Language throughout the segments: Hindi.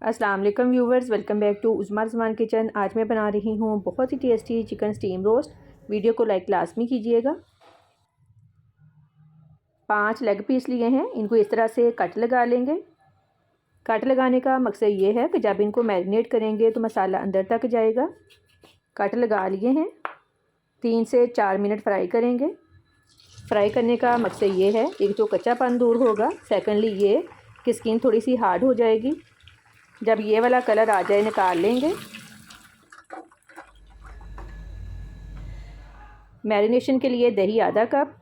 अस्सलाम वालेकुम viewers, welcome back to Uzma Zaman kitchen. आज मैं बना रही हूँ बहुत ही tasty chicken steam roast. Video को लाइक लाजमी कीजिएगा। 5 लेग पीस लिए हैं, इनको इस तरह से कट लगा लेंगे। कट लगाने का मकसद ये है कि जब इनको मैरिनेट करेंगे तो मसाला अंदर तक जाएगा। कट लगा लिए हैं, 3 से 4 मिनट फ्राई करेंगे। फ्राई करने का मकसद ये है, एक तो कच्चापन दूर होगा, सेकेंडली ये कि स्किन थोड़ी सी हार्ड हो जाएगी। जब ये वाला कलर आ जाए निकाल लेंगे। मैरिनेशन के लिए दही आधा कप,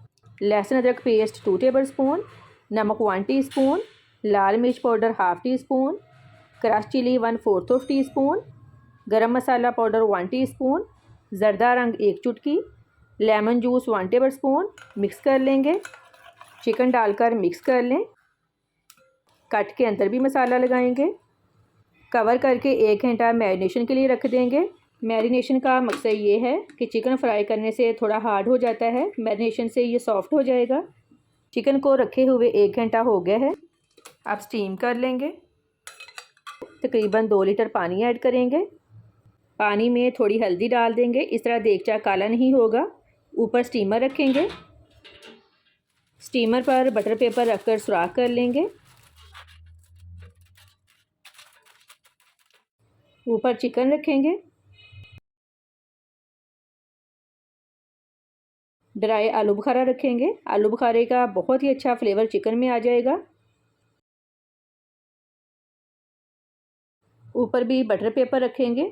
लहसुन अदरक पेस्ट 2 टेबलस्पून, नमक 1 टीस्पून, लाल मिर्च powder half teaspoon, crush chilli 1/4 teaspoon, garam masala powder 1 teaspoon, ज़रदा रंग 1 चुटकी, लेमन जूस 1 टेबलस्पून। मिक्स कर लेंगे। चिकन डालकर मिक्स कर लें। कट के अंदर भी मसाला लगाएंगे। कवर करके 1 घंटा मैरिनेशन के लिए रख देंगे। मैरिनेशन का मकसद ये है कि चिकन फ्राई करने से थोड़ा हार्ड हो जाता है, मैरिनेशन से ये सॉफ्ट हो जाएगा। चिकन को रखे हुए 1 घंटा हो गया है। अब स्टीम कर लेंगे। तकरीबन 2 लीटर पानी ऐड करेंगे। पानी में थोड़ी हल्दी डाल देंगे, इस तरह देगचा काला नहीं होगा। ऊपर स्टीमर रखेंगे। स्टीमर पर बटर पेपर रखकर सुराख कर लेंगे। ऊपर चिकन रखेंगे। ड्राई आलू बुखारा रखेंगे। आलू बुखारे का बहुत ही अच्छा फ्लेवर चिकन में आ जाएगा। ऊपर भी बटर पेपर रखेंगे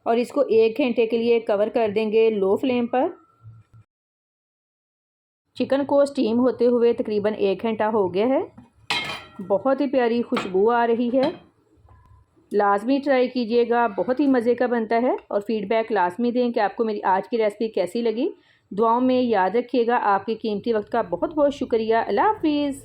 और इसको 1 घंटे के लिए कवर कर देंगे लो फ्लेम पर। चिकन को स्टीम होते हुए तकरीबन 1 घंटा हो गया है। बहुत ही प्यारी खुशबू आ रही है। लाजमी ट्राई कीजिएगा, बहुत ही मज़े का बनता है और फीडबैक लाजमी दें कि आपको मेरी आज की रेसिपी कैसी लगी। दुआओं में याद रखिएगा। आपके कीमती वक्त का बहुत बहुत शुक्रिया। अल्लाह हाफिज़।